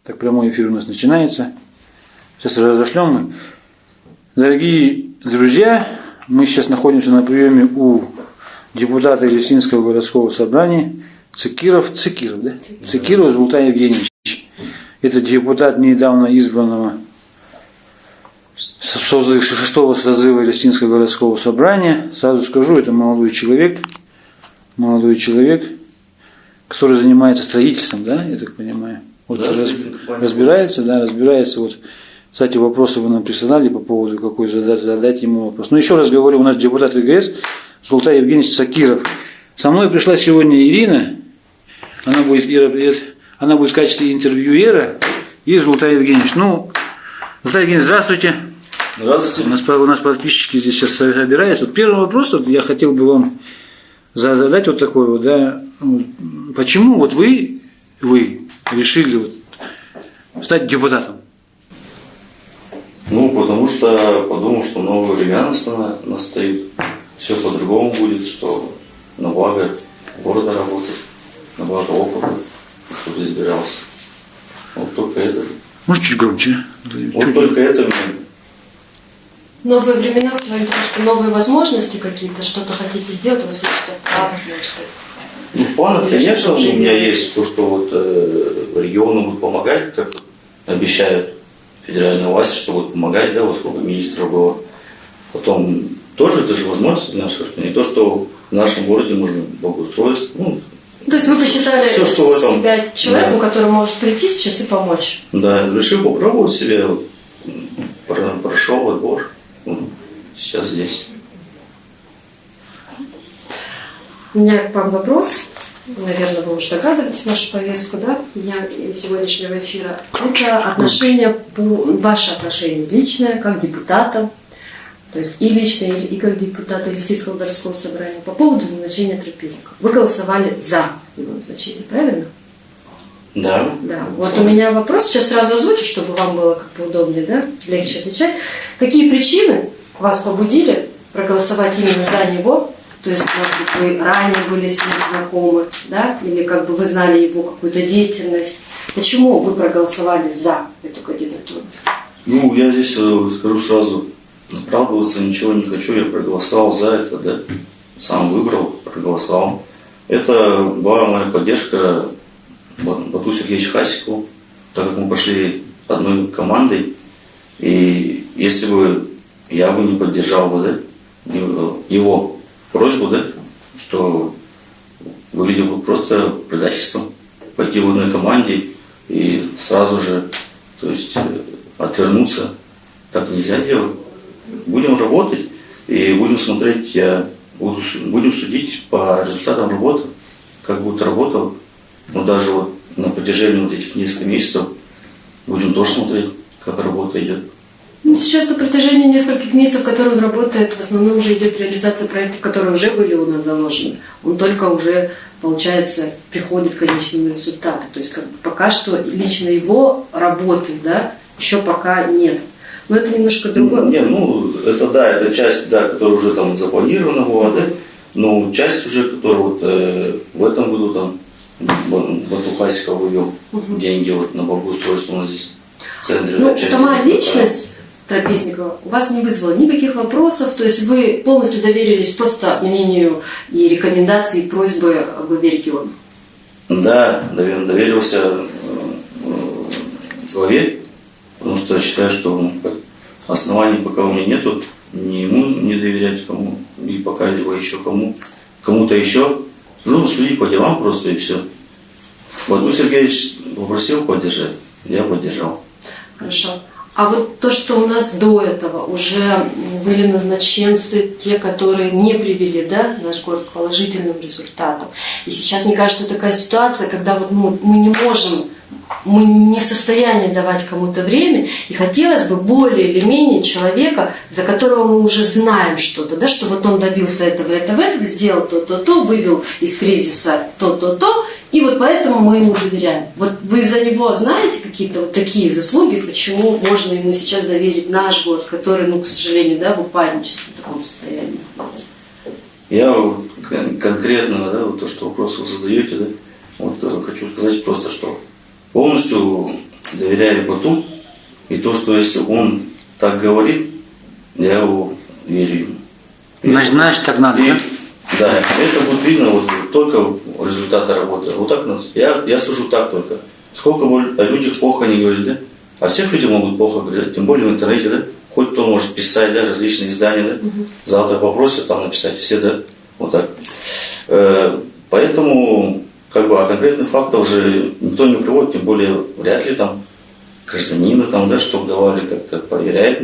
Так, прямой эфир у нас начинается. Сейчас разошлем мы. Дорогие друзья, мы сейчас находимся на приеме у депутата Елисинского городского собрания Цикиров, да? Цикиров Зултай Евгеньевич. Это депутат недавно избранного шестого созыва Елисинского городского собрания. Сразу скажу, это молодой человек, который занимается строительством, да, я так понимаю. Вот да, разбирается. Вот, кстати, вопросы вы нам присылали по поводу, какой задать ему вопрос. Но еще раз говорю, у нас депутат ЕГС Зултай Евгеньевич Цикиров. Со мной пришла сегодня Ирина, она будет в качестве интервьюера, и Зултай Евгеньевич. Ну, Зултай Евгеньевич, здравствуйте. Здравствуйте. У нас подписчики здесь сейчас собираются. Вот первый вопрос, вот я хотел бы вам задать вот такой вот, да, почему вот вы решили вот стать депутатом? Ну, потому что подумал, что новые времена настают, все по-другому будет, что на благо города работает, на благо опыта, кто избирался. Вот только это. Может, чуть громче? Вот только это мне. Новые времена, потому что новые возможности какие-то, что-то хотите сделать, у вас есть что-то в планах, Ну, в планах, конечно, у меня есть то, что вот региону будут помогать, как обещают федеральная власть, что будут помогать, да, вот сколько министров было. Потом тоже это же возможность наша, не то, что в нашем городе можно благоустроиться. Ну, то есть вы посчитали все, что в этом, себя человеком, да, который может прийти сейчас и помочь? Да, решил попробовать себя, прошел отбор, сейчас здесь. У меня к вам вопрос. Наверное, вы уже догадываетесь нашу повестку, да, дня сегодняшнего эфира. Это ваше отношение личное, как депутата, то есть и личное, и как депутата Елисинского городского собрания по поводу назначения трапезников. Вы голосовали за его назначение, правильно? Да. Да. Вот у меня вопрос, сейчас сразу озвучу, чтобы вам было как бы удобнее, да, легче отвечать. Какие причины вас побудили проголосовать именно за него? То есть, может быть, вы ранее были с ним знакомы, да, или как бы вы знали его какую-то деятельность. Почему вы проголосовали за эту кандидатуру? Ну, я здесь скажу сразу, оправдываться ничего не хочу, я проголосовал за это, да, сам выбрал, проголосовал. Это была моя поддержка Бату Сергеевичу Хасикову, так как мы пошли одной командой, и если бы я бы не поддержал бы, да, его просьбу, да, что выглядело бы просто предательством пойти в одной команде и сразу же, то есть, отвернуться. Так нельзя делать. Будем работать и будем смотреть, будем судить по результатам работы, как будет работа. Но даже вот на протяжении вот этих нескольких месяцев будем тоже смотреть, как работа идет. Ну, сейчас на протяжении нескольких месяцев, которые он работает, в основном уже идет реализация проектов, которые уже были у нас заложены. Он только уже, получается, приходит к конечному результату. То есть как бы пока что лично его работы, да, еще пока нет. Но это немножко другое. Это да, это часть, да, которая уже там запланирована была, да. Но часть уже, которая вот в этом году там Бату Хасиков вывел деньги вот на благоустройство у нас здесь в центре. Ну, сама личность Трапезникова у вас не вызвало никаких вопросов, то есть вы полностью доверились просто мнению и рекомендации, и просьбы главе региона? Да, доверился главе, потому что я считаю, что оснований пока у меня нету, ни ему не доверять кому, и пока либо еще кому-то еще. Ну, судить по делам просто и все. Бату Сергеевич попросил поддержать, я поддержал. Хорошо. А вот то, что у нас до этого уже были назначенцы, те, которые не привели, да, наш город к положительным результатам. И сейчас, мне кажется, такая ситуация, когда вот мы не в состоянии давать кому-то время, и хотелось бы более или менее человека, за которого мы уже знаем что-то, да, что вот он добился этого, сделал то, вывел из кризиса то, и вот поэтому мы ему доверяем. Вот вы за него знаете какие-то вот такие заслуги, почему можно ему сейчас доверить наш город, который, к сожалению, да, в упадническом таком состоянии находится? Я конкретно, да, вот то, что вопрос вы задаете, да, вот хочу сказать просто, что полностью доверяю Бату, и то, что если он так говорит, я его верю ему. Значит, так надо, И, да? да, это будет видно вот только результаты работы. Вот так я сужу так только. Сколько о людях плохо не говорят, да? А всех люди могут плохо говорить, тем более в интернете, да? Хоть кто может писать, да, различные издания, да? Завтра попросят там написать все, да? Вот так. Поэтому, как бы, а конкретных фактов уже никто не приводит, тем более вряд ли там гражданина там, да, чтобы давали как-то проверять.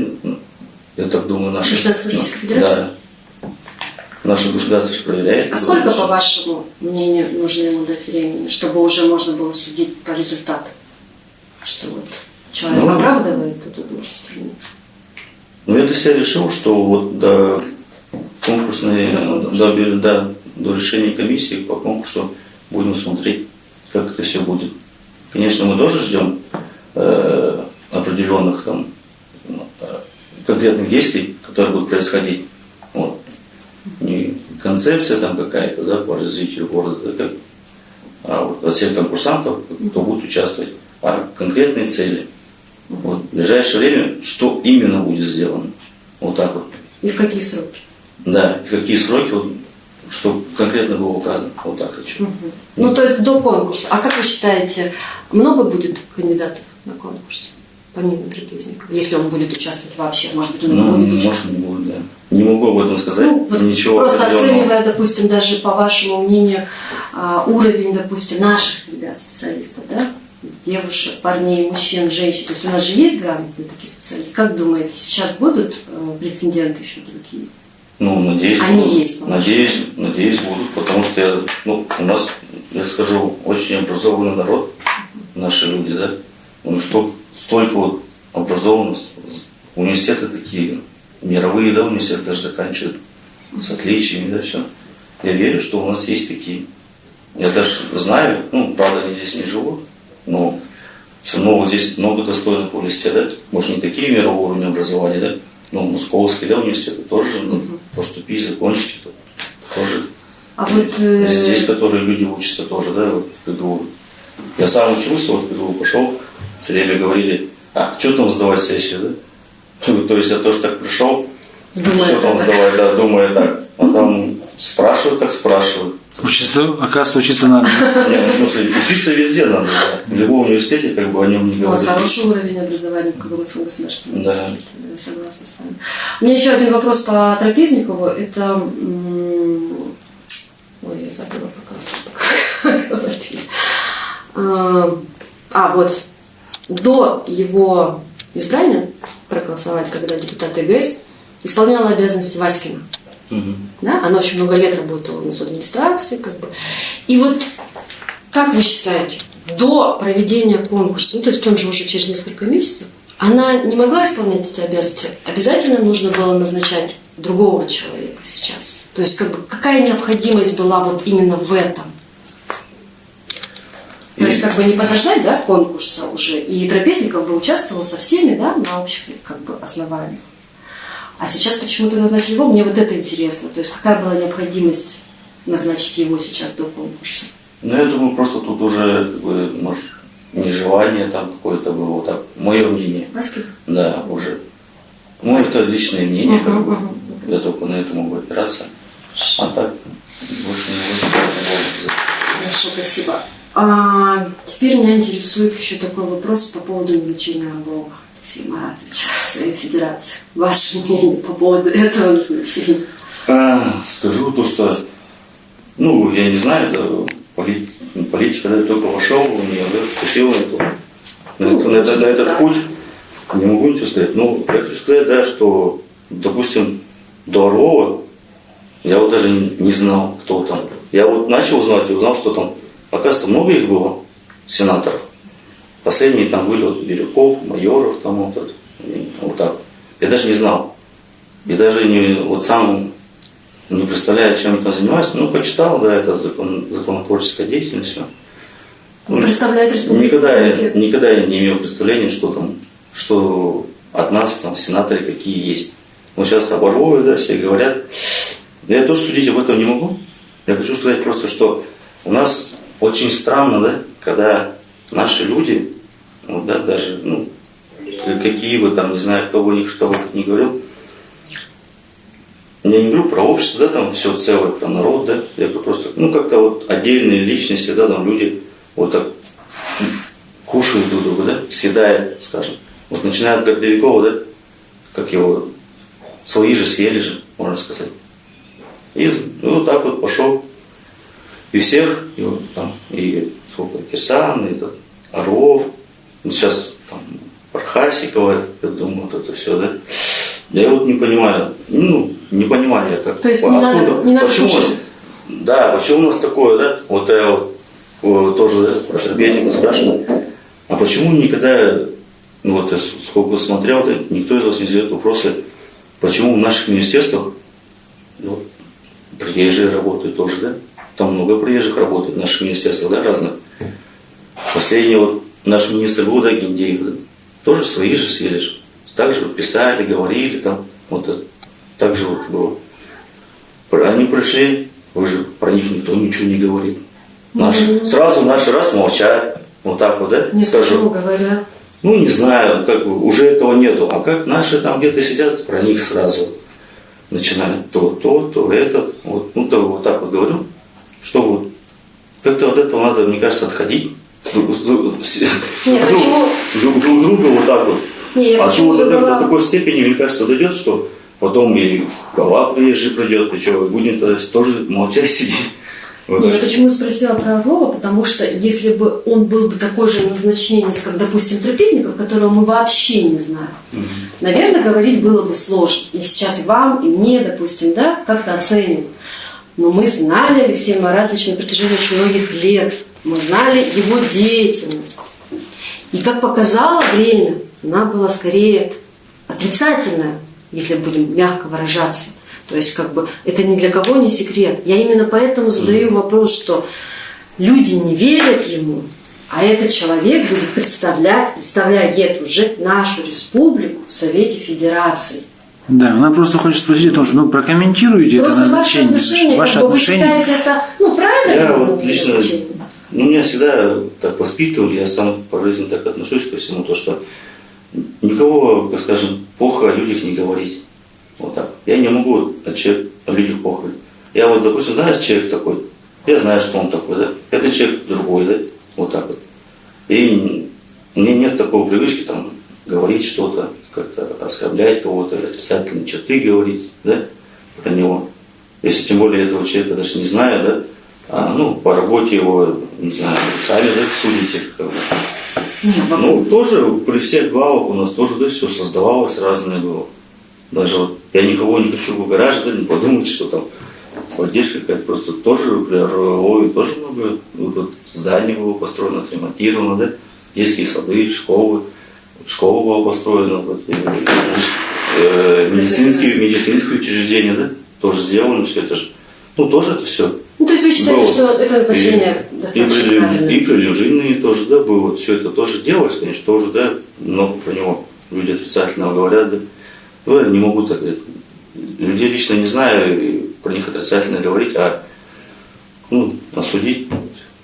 Я так думаю, наши... Государство Российской Федерации? Да. Наше государство же проверяет. А сколько, по вашему мнению, нужно ему дать времени, чтобы уже можно было судить по результатам? Что вот человек оправдывает эту должность или нет? Ну, я для себя решил, что вот до конкурсной, до решения комиссии по конкурсу будем смотреть, как это все будет. Конечно, мы тоже ждем определенных там конкретных действий, которые будут происходить. Вот. Не концепция там какая-то, да, по развитию города, да, как, а вот от всех конкурсантов, кто будет участвовать, а конкретные цели. Вот. В ближайшее время, что именно будет сделано. Вот так вот. И в какие сроки? Да, в какие сроки, вот, чтобы конкретно было указано. Вот так хочу. Ну, то есть до конкурса. А как вы считаете, много будет кандидатов на конкурс? Помимо Трапезникова, если он будет участвовать вообще, может быть, он не будет участвовать? Может, не будет, да. Не могу об этом сказать, Вот ничего просто определенного. оценивая, допустим, даже по вашему мнению, уровень, допустим, наших ребят, специалистов, да? Девушек, парней, мужчин, женщин. То есть у нас же есть грамотные такие специалисты. Как думаете, сейчас будут претенденты еще другие? Ну, надеюсь, Они будут. есть, Надеюсь, будут, потому что у нас, я скажу, очень образованный народ, наши люди, да. У них столько вот образованности, университеты такие, мировые, да, университеты даже заканчивают с отличиями, да, все. Я верю, что у нас есть такие. Я даже знаю, правда, они здесь не живут, но все равно вот здесь много достойных университетов, может, не такие мирового уровня образования, да, но московские, да, университеты тоже, поступить, закончить, это тоже. А вот, Здесь, которые люди учатся тоже, да, вот в ПГУ. Я сам учился, вот в ПГУ пошел, все время говорили, что там сдавать сессию, да? То есть я тоже так пришел, все там сдавать, да, думая так, а там спрашивают, как спрашивают. Учиться, оказывается, учиться надо. Нет, в смысле, учиться везде надо, да. В любом университете, как бы, о нем не у вас говорят. хороший уровень образования в Кагарлыцком государственном Да. университете. Я согласна с вами. У меня еще один вопрос по Трапезникову. Это... Ой, я забыла пока говорили. Вот. До его избрания проголосовали, когда депутат ЕГС исполняла обязанности Васькина. Да? Она очень много лет работала в администрации, как бы. И вот, как вы считаете, до проведения конкурса, то есть он же уже через несколько месяцев, она не могла исполнять эти обязанности? Обязательно нужно было назначать другого человека сейчас? То есть, как бы, какая необходимость была вот именно в этом? То есть, как бы не подождать, да, конкурса уже, и Трапезников бы участвовал со всеми, да, на общих, как бы, основаниях. А сейчас почему-то назначили его, мне вот это интересно. То есть какая была необходимость назначить его сейчас до конкурса? Ну, я думаю, просто тут уже, как бы, может, нежелание там какое-то было, вот так, мое мнение. Васькин? Да, уже. Ну, это личное мнение, как бы. Я только на это могу опираться. А так, больше не могу. Хорошо, спасибо. Теперь меня интересует еще такой вопрос по поводу назначения Орлова Алексея Маратовича в Совет Федерации. Ваше мнение по поводу этого назначения? Скажу то, что, я не знаю, это политика, когда я только вошел в нее, да, вступил на этот путь, не могу ничего сказать. Я хочу сказать, да, что, допустим, до Орлова я вот даже не знал, кто там. Я вот начал узнавать и узнал, что там, оказывается, много их было, сенаторов. Последние там были вот Бирюков, Майоров, там вот так. Я даже не знал. И даже сам не представляю, чем я там занимаюсь. Почитал, да, это законотворческая деятельность. Все. Он представляет республику. Никогда я не имел представления, что от нас там сенаторы какие есть. Сейчас об Орлове, да, все говорят. Я тоже судить об этом не могу. Я хочу сказать просто, что у нас очень странно, да, когда наши люди вот, да, даже, ну, какие бы там, не знаю, кто бы них что бы ни говорил, я не говорю про общество, да, там все целое, про народ, да, я говорю просто, ну, как-то вот отдельные личности, да, там люди вот так кушают друг друга, да, съедают, скажем. Вот начиная от Гордовикова, да, как его, свои же съели же, можно сказать. И ну, вот так вот пошел. И всех, и вот там, и сколько, Кирсан, и этот, Орлов, вот сейчас там Пархасикова, я думаю, вот это все, да. Я вот не понимаю, ну, не понимаю я как. То есть не надо почему у нас, да, почему у нас такое, да, вот я вот, тоже да, про Сербетика спрашиваю, а почему никогда, ну вот я сколько смотрел, да, никто из вас не задает вопросы, почему в наших министерствах вот, приезжие работают тоже, да, там много приезжих работает в наших министерствах, да, разных. Последний вот наш министр был, да, Гиндеев, да, тоже свои же съели же. Так же вот писали, говорили, там, вот это, так же вот было. Они пришли, вы же про них никто ничего не говорит. Сразу наши раз молчат, вот так вот, да, Нет, скажу. почему говорят? Ну, не знаю, как бы, уже этого нету. А как наши там где-то сидят, про них сразу начинают то, этот. Вот, ну, то вот так вот говорю, что вот, как-то от этого надо, мне кажется, отходить. Друг друга вот так вот. А то вот до такой степени, мне кажется, дойдет, что потом и голова приезжий придет, и что, будем тогда тоже молчать сидеть. Вот. Я почему спросила про Орлова, потому что если бы он был бы такой же назначенец, как, допустим, Трапезников, которого мы вообще не знаем, наверное, говорить было бы сложно. И сейчас и вам, и мне, допустим, да, как-то оценим. Но мы знали Алексея Маратовича на протяжении очень многих лет. Мы знали его деятельность. И как показало время, она была скорее отрицательная, если будем мягко выражаться. То есть, как бы, это ни для кого не секрет. Я именно поэтому задаю вопрос, что люди не верят ему, а этот человек будет представляет уже нашу республику в Совете Федерации. Да, она просто хочет спросить о том, что, ну, прокомментируйте Просто это назначение. ваше отношение, как бы, вы считаете это, ну, правильно? Я вот лично, ну, меня всегда так воспитывали, я сам по жизни так отношусь ко всему, то, что никого, как скажем, плохо о людях не говорить. Вот так. Я не могу о людях плохо говорить. Я вот, допустим, знаешь, человек такой, я знаю, что он такой, да? Это человек другой, да? Вот так вот. И у меня нет такой привычки там говорить что-то, как-то оскорблять кого-то, отрицательные черты говорить, да, про него. Если тем более этого человека даже не знаю, да, а, ну, по работе его, не знаю, сами, да, судите, как бы. Ну, тоже при всех главах у нас тоже, да, все создавалось, разное было. Даже вот я никого не хочу выгораживать, да, не подумайте, что там поддержка какая-то, просто тоже при Орлове тоже много, вот, здание было построено, отремонтировано, да, детские сады, школы, школа была построена, вот, медицинские учреждения, да, тоже сделано все это же. Ну, тоже это все. Ну, то есть вы считаете, было. что это назначение достаточно правильное? И прилежинные тоже, да, было, все это тоже делалось, конечно, тоже, да, много про него люди отрицательно говорят, да. Ну, я не могу так говорить. Людей лично не знаю, и про них отрицательно говорить, а, ну, осудить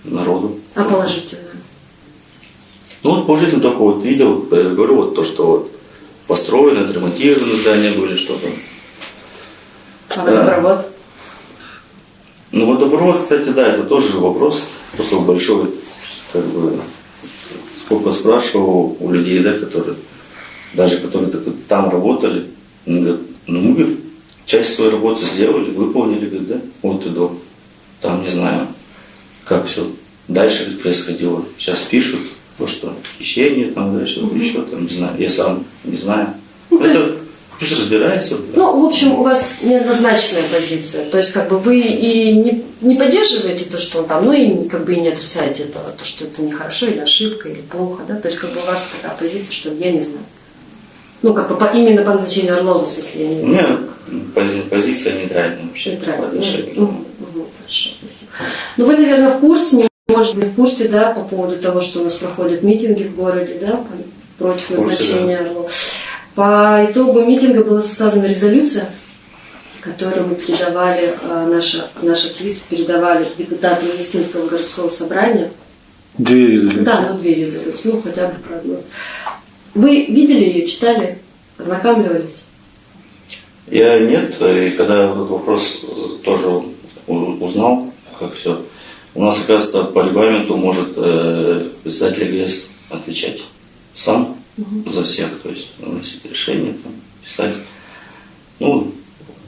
народу. А положительное? Ну, вот положительно только вот видел, я говорю, вот то, что вот построено, отремонтировано здания были, что-то. А водопровод? Ну, водопровод, кстати, да, это тоже вопрос такой большой, как бы, сколько спрашивал у людей, да, которые там работали, они говорят, ну, мы часть своей работы сделали, выполнили, говорят, да, вот и до. Там, не знаю, как все дальше происходило. Сейчас пишут, то, что хищение, там, да, что-то еще, там, не знаю, я сам не знаю. Ну, это пусть разбирается. Ну, в общем, у вас неоднозначная позиция. То есть, как бы вы и не поддерживаете то, что он там, ну и как бы и не отрицаете этого, то, что это нехорошо, или ошибка, или плохо, да? То есть, как бы у вас такая позиция, что я не знаю. Ну, как бы именно по назначению Орлова, в смысле, я не знаю. У меня позиция нейтральная вообще. Нейтральная. Хорошо, спасибо. Ну, вы, наверное, в курсе, может быть, в курсе, да, по поводу того, что у нас проходят митинги в городе, да, против назначения Орлова. По итогу митинга была составлена резолюция, которую мы передавали, наши активисты передавали депутатам Елистинского городского собрания. Две резолюции. Да, ну 2 резолюции, ну хотя бы про одну. Вы видели ее, читали, ознакомливались? Я нет, и когда этот вопрос тоже узнал, как все, у нас, оказывается, по регламенту может председатель ГС отвечать сам за всех, то есть выносить решение, там, писать. Ну,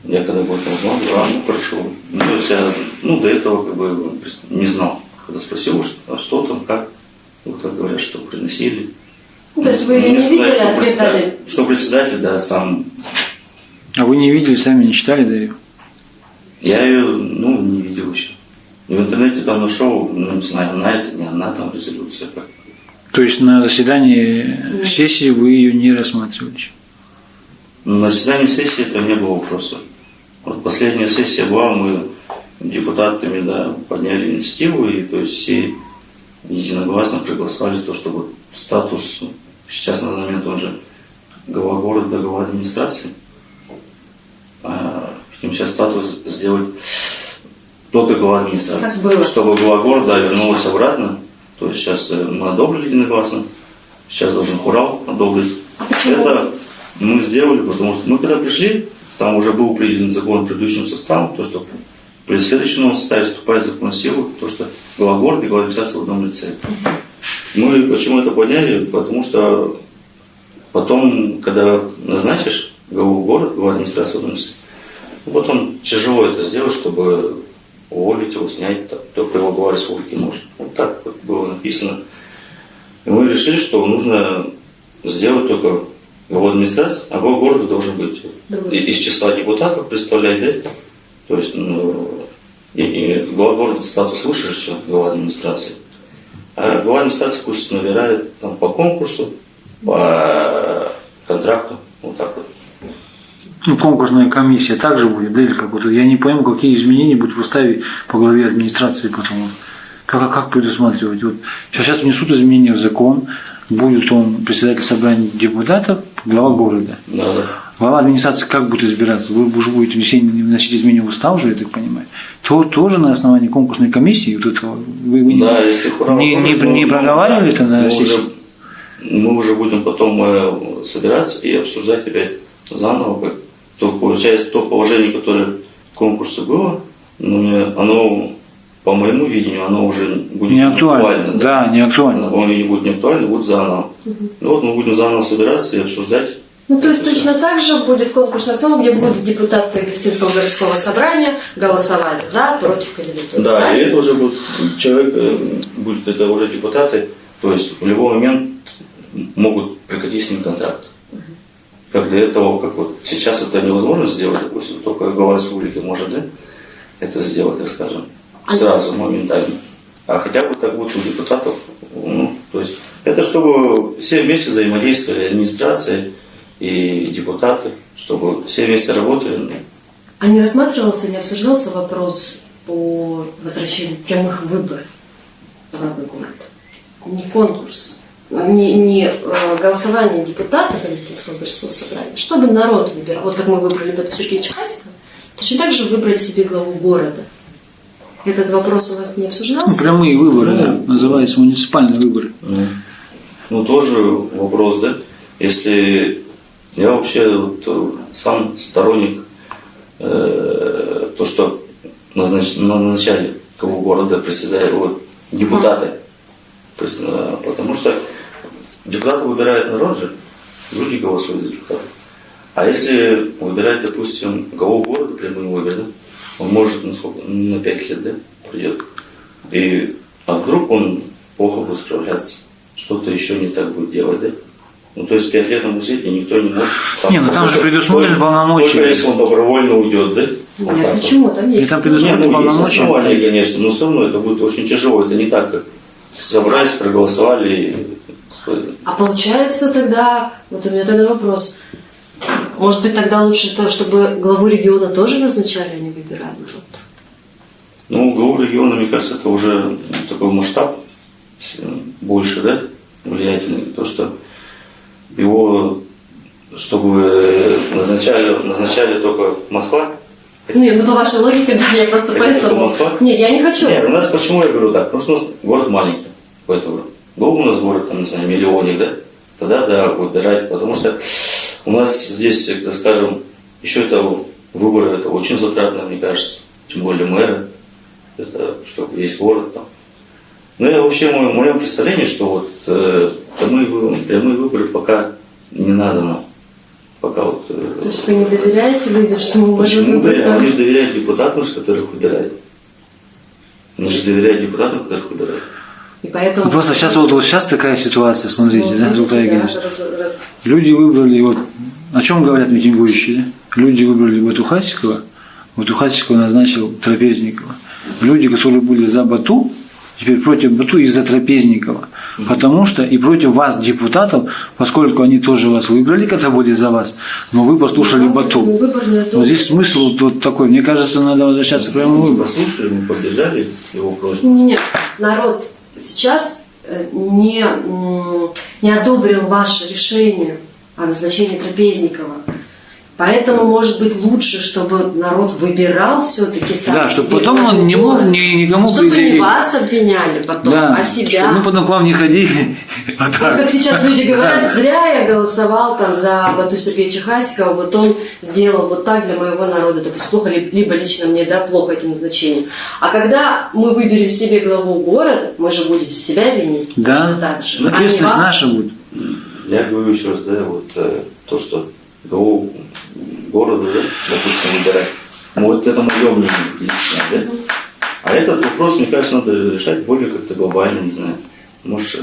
я когда об этом узнал, ну хорошо. Ну, то есть я до этого как бы не знал. Когда спросил, что там, как, вот как говорят, что приносили. Ну, то есть вы ее не видели, ответили? Что председатель, да, сам. А вы не видели, сами не читали, да, ее? Я ее, не видел еще. И в интернете там нашел, не знаю, она это, не она там резолюция. Как. То есть на заседании сессии вы ее не рассматривали еще? На заседании сессии это не было вопроса. Вот последняя сессия была, мы депутатами, да, подняли инициативу, и то есть все единогласно проголосовали то, чтобы статус, сейчас на данный момент он же глава города, глава администрации, хотим сейчас статус сделать только глава администрации. Как было. Чтобы глава города вернулась обратно. То есть сейчас мы одобрили единогласно, сейчас должен Хурал одобрить. Это мы сделали, потому что мы когда пришли, там уже был принят закон предыдущим составом, то, что при следующем новом составе вступает в закон силу, то, что глава города и глава администрации в одном лице. Мы почему это подняли? Потому что потом, когда назначишь главу города, главу администрации в одном лице, потом тяжело это сделать, чтобы уволить его, снять, только его глава республики может. Вот так вот было написано. И мы решили, что нужно сделать только главу администрации, а глава города должен быть из числа депутатов, представлять, да? То есть и глава города статус выше, чем глава администрации. А глава администрации пусть набирает там, по конкурсу, по контракту, вот так вот. Ну, конкурсная комиссия также будет, да, или как вот, я не пойму, какие изменения будут в уставе по главе администрации потом. Как предусматривать? Вот сейчас внесут изменения в закон, будет он председатель собрания депутатов, глава города. Да. Глава администрации как будет избираться? Вы уже будете вносить изменения в устав, уже, я так понимаю. То тоже на основании конкурсной комиссии, вот этого, вы да, если не проговаривали это на сессии? Мы уже будем потом собираться и обсуждать опять заново, как то получается то положение, которое в конкурсе было, оно, по моему видению, оно уже будет не актуально. Да, не актуально. Оно не будет не актуально, будет заново. Вот мы будем заново собираться и обсуждать. Ну, то есть точно так же будет конкурсная основа, где будут депутаты Гостинского городского собрания голосовать за, против кандидатуры. Да, правильно? и это уже будет человек, это уже депутаты, то есть в любой момент могут прекратить с ним контракт. Как для этого, как вот сейчас это невозможно сделать, допустим, только глава республики может, да, это сделать, так скажем, сразу, моментально. А хотя бы так будет у депутатов, то есть это чтобы все вместе взаимодействовали, администрация и депутаты, чтобы все вместе работали. А не рассматривался, не обсуждался вопрос по возвращению прямых выборов в главы города? Не конкурс, не голосование депутатов Гостинского городского собрания, чтобы народ выбирал. Вот как мы выбрали Бету Сергеевича Хасикова, точно так же выбрать себе главу города. Этот вопрос у вас не обсуждался? Ну, прямые выборы, да, называются муниципальные выборы. Ну, тоже вопрос, да? Если я вообще вот, сам сторонник то, что назначали главу города, депутаты. Потому что депутаты выбирает народ же, люди голосуют за депутатов. А если выбирать, допустим, главу города прямым выбором, он может на 5 лет, да, придет. А вдруг он плохо будет справляться, что-то еще не так будет делать, да? Ну, то есть 5 лет на музее никто не может. Там же предусмотрены полномочия. Только если он добровольно уйдет, да? Нет, вот почему? Там есть. Там предусмотрены полномочия. Есть основания, конечно, но все равно это будет очень тяжело. Это не так, как собрались, проголосовали. А получается тогда, вот у меня тогда вопрос, может быть тогда лучше, чтобы главу региона тоже назначали, а не выбирали народ? Ну, главу региона, мне кажется, это уже такой масштаб больше, да, влиятельный. То, что его, чтобы назначали только Москва. Нет, по вашей логике, да, я просто поэтому... Москва? Нет, я не хочу. Нет, у нас почему я говорю так? Потому что у нас город маленький. какой-то был у нас город, там, не знаю, миллионник, да, тогда, да, выбирать, потому что у нас здесь, так скажем, еще это выборы, это очень затратно, мне кажется, тем более мэра, это чтобы есть город там. Ну, я вообще, в моем представлении, что вот прямые выборы пока не надо нам. Пока вот... То есть вы не доверяете людям, что мы можем Почему выбрать? доверяют? Они же доверяют депутатам, которых выбирают. Они же доверяют депутатам, которых выбирают. И поэтому... Ну, просто сейчас вот сейчас такая ситуация, смотрите, Вот, да, видите, Золотая да, Георгиевна. раз- Люди выбрали, вот, о чем говорят митингующие, да? Люди выбрали Бату Хасикова, Бату Хасикова назначил Трапезникова. Люди, которые были за Бату, теперь против Бату из-за Трапезникова. Потому что и против вас, депутатов, поскольку они тоже вас выбрали, когда были за вас, но вы послушали Ну, Бату. выбор не Но здесь смысл вот такой. Мне кажется, надо возвращаться к прямому Мы выбору. послушали, мы поддержали его просьбу. Нет, народ сейчас не одобрил ваше решение о назначении Трапезникова. Поэтому, может быть, лучше, чтобы народ выбирал все-таки сам Да, себе чтобы потом главу он не мог города. никому Чтобы не предъявить. вас обвиняли потом, Да, а себя. чтобы мы потом к вам не ходили. Вот Вот так. как сейчас люди говорят, Да. зря я голосовал там за Бату Сергеевича Хасикова, вот он сделал вот так для моего народа, то есть плохо, либо лично мне, да, плохо этим назначением. А когда мы выберем себе главу города, мы же будем себя винить Да, точно так же. а не ответственность вас. наша будет. Я говорю еще раз, да, вот то, что главу города, да, допустим, выбирать. Вот это мое мнение личное, да. А этот вопрос, мне кажется, надо решать более как-то глобально, не знаю. Может,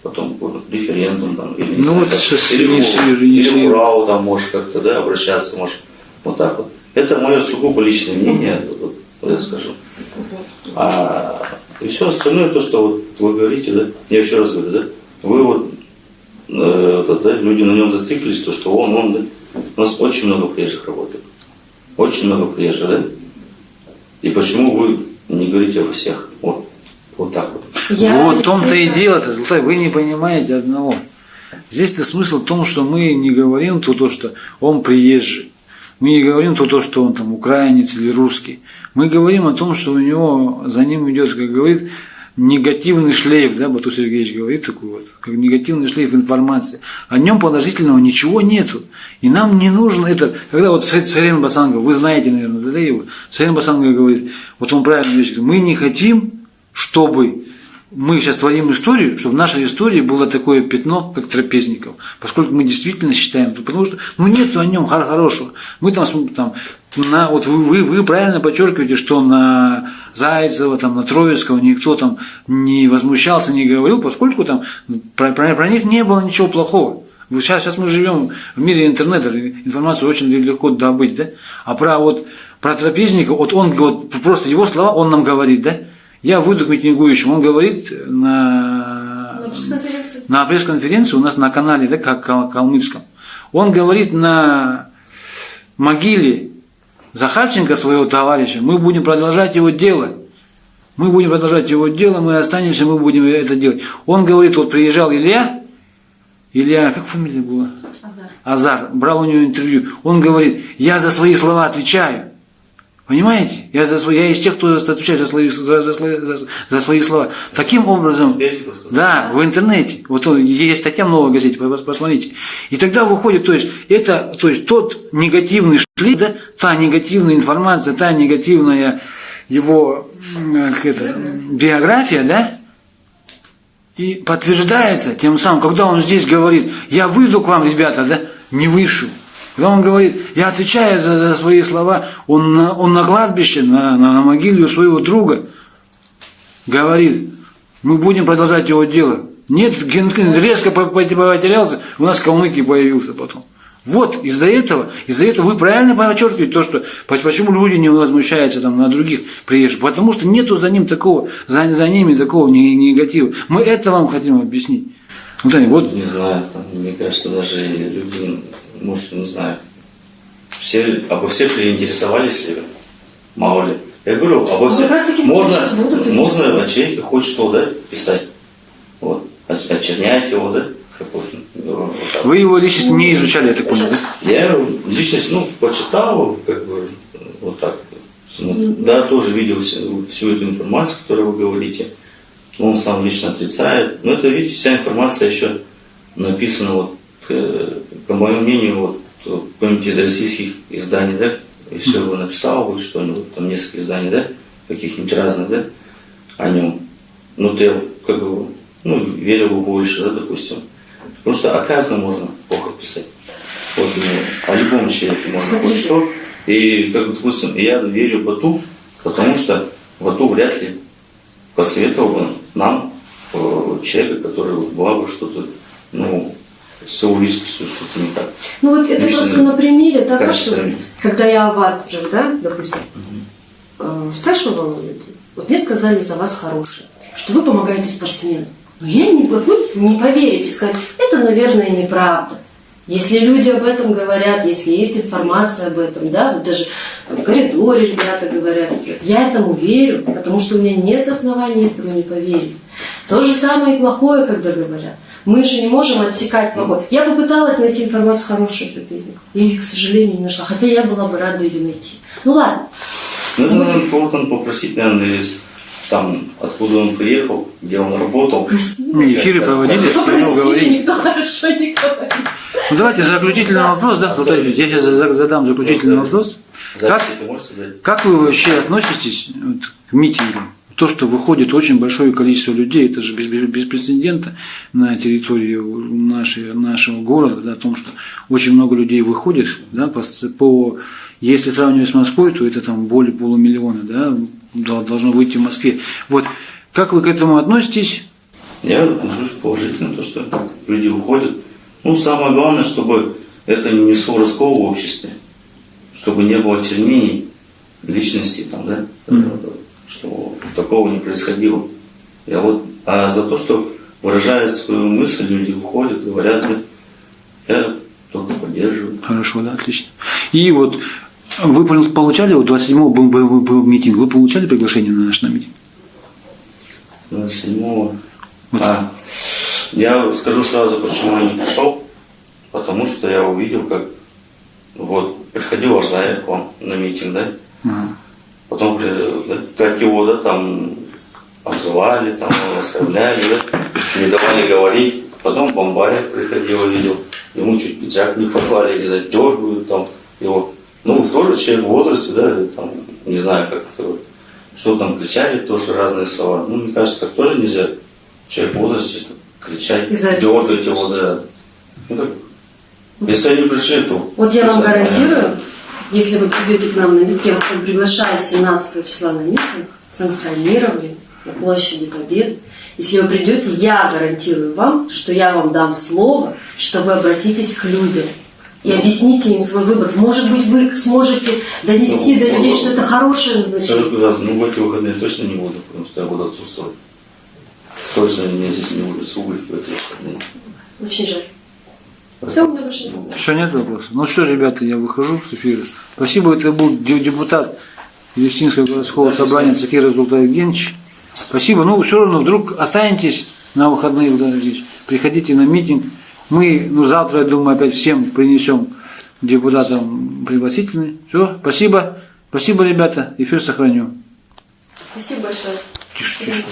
потом референдум там, или, не Ну знаю, вот как, сейчас или инициируем. в УРАО там, может, как-то, да, обращаться, может, вот так вот. Это мое сугубо личное мнение, вот я скажу. И все остальное, то, что вот вы говорите, да, я еще раз говорю, да, вы вот, да, люди на нем зациклились, то, что он, да, у нас очень много приезжих работает. Очень много приезжих, да? И почему вы не говорите обо всех? Вот так вот. Вот в том-то и дело-то, Золотой, вы не понимаете одного. Здесь-то смысл в том, что мы не говорим то, что он приезжий. Мы не говорим то, что он там украинец или русский. Мы говорим о том, что у него за ним идет, как говорит, негативный шлейф, да, Бату Сергеевич говорит такой вот, как негативный шлейф информации. О нем положительного ничего нету. И нам не нужно это, когда вот Царен Басангов, вы знаете, наверное, да, его, Царен Басангов говорит, вот он правильно говорит, мы не хотим, чтобы мы сейчас творим историю, чтобы в нашей истории было такое пятно, как Трапезников, поскольку мы действительно считаем, потому что нету о нем хорошего. Мы там вот вы правильно подчеркиваете, что на Зайцева, там, на Троицкого никто там не возмущался, не говорил, поскольку там про них не было ничего плохого. Сейчас мы живем в мире интернета, информацию очень легко добыть, да? А про Трапезника, вот он вот, просто его слова он нам говорит, да? Я выйду к митингующим, он говорит на пресс-конференции у нас на канале, да, как калмыцком. Он говорит на могиле Захарченко, своего товарища, мы будем продолжать его дело. Мы будем продолжать его дело, мы останемся, мы будем это делать. Он говорит, вот приезжал Илья, как фамилия была? Азар, брал у него интервью. Он говорит, я за свои слова отвечаю. Понимаете? Я из тех, кто отвечает за свои слова. Таким образом, да, в интернете. Вот есть статья в «Новой газете», посмотрите. И тогда выходит, то есть тот негативный шлейф, да, та негативная информация, та негативная его биография, да, и подтверждается тем самым, когда он здесь говорит, я выйду к вам, ребята, да, не вышел. Когда он говорит, я отвечаю за свои слова, он на кладбище, на могиле у своего друга говорит, мы будем продолжать его дело. Нет, резко потерялся, у нас Калмыкий появился потом. Вот из-за этого вы правильно подчеркиваете то, что почему люди не возмущаются там на других приезжих, потому что нету за ними такого негатива. Мы это вам хотим объяснить. Вот. Не знаю, мне кажется, даже люди, может, не знаю, обо всех ли интересовались ли, мало ли. Я говорю, обо всех. Можно о человеке хоть что, да, писать. Вот. Очернять его, да. Вот вы его личность не изучали, я так понял, да? Я личность, почитал, как бы, вот так. Да, тоже видел всю эту информацию, которую вы говорите. Он сам лично отрицает. Но это, видите, вся информация еще написана, вот, по моему мнению, вот, какое-нибудь из российских изданий, да, если бы написал бы что-нибудь, там несколько изданий, да, каких-нибудь разных, да, о нем. Ну, то я как бы, ну, верил бы больше, да, допустим. Потому что о каждом можно плохо писать. Вот, ну, о любом человеке можно хоть что. И, как бы, допустим, я верю Бату, потому что Бату вряд ли посоветовал бы нам человека, который была бы что-то, ну, с его личностью что-то не так. Ну вот это Лично просто на примере того, качество. что когда я вас, например, да, допустим, спрашивала у людей, вот мне сказали за вас хорошее, что вы помогаете спортсменам. Но я не могу не поверить и сказать, это, наверное, неправда. Если люди об этом говорят, если есть информация об этом, да, вот даже там, в коридоре ребята говорят, я этому верю, потому что у меня нет оснований этому не поверить. То же самое и плохое, когда говорят. Мы же не можем отсекать плохое. Я попыталась найти информацию хорошую про Безникова. Я ее, к сожалению, не нашла. Хотя я была бы рада ее найти. Ну ладно. Ну, это надо кого-то попросить, наверное, из там, откуда он приехал, где он работал. Мы эфиры проводили, что Попросили, говорили. никто хорошо не говорит. Ну, давайте заключительный вопрос, да, вот, я сейчас задам заключительный вопрос. Как, Запись ты можешь задать? как вы вообще относитесь вот, к митингам? То, что выходит очень большое количество людей, это же без прецедента на территории нашего города, да, о том, что очень много людей выходит, да, если сравнивать с Москвой, то это там более полумиллиона, да, должно выйти в Москве. Вот, как вы к этому относитесь? Я отношусь положительно, то, что люди уходят. Ну, самое главное, чтобы это не несло раскол в обществе, чтобы не было чернений личности, там, да, чтобы такого не происходило. А за то, что выражают свою мысль, люди уходят, говорят, да, я только поддерживаю. Хорошо, да, отлично. И вот вы получали, вот 27-го был митинг, вы получали приглашение на наш митинг? 27-го. Я скажу сразу, почему я не пришел. Потому что я увидел, как вот приходил Арзаев к вам на митинг, да? Ага. Потом, да, как его, да, там обзывали, там оскорбляли, да, не давали говорить. Потом Бомбаев приходил, видел, ему чуть пиджак не порвали, или задергивают там его. Ну, тоже человек в возрасте, да, там, не знаю, как это, что там кричали, тоже разные слова. Ну, мне кажется, так тоже нельзя. Человек в возрасте кричать, дергать его, да. Ну, как, если они пришли, то... Вот я вам гарантирую, если вы придете к нам на митинг, я вас приглашаю 17 числа на митинг, санкционированный на площади Победы. Если вы придете, я гарантирую вам, что я вам дам слово, что вы обратитесь к людям и объясните им свой выбор. Может быть, вы сможете донести до людей, что это хорошее назначение. Ну, в эти выходные точно не буду, потому что я буду отсутствовать. Точно меня здесь не будет республики в эти выходные. Очень жаль. Все, у меня больше нет вопросов. Все, нет вопросов? Ну что, ребята, я выхожу с эфира. Спасибо, это был депутат Елистинского городского собрания Цакир Разултай Евгеньевич. Спасибо. Ну, все равно, вдруг останетесь на выходные, приходите на митинг. Мы, завтра, я думаю, опять всем принесем депутатам пригласительные. Все, спасибо. Спасибо, ребята. Эфир сохраню. Спасибо большое. Тише, тише.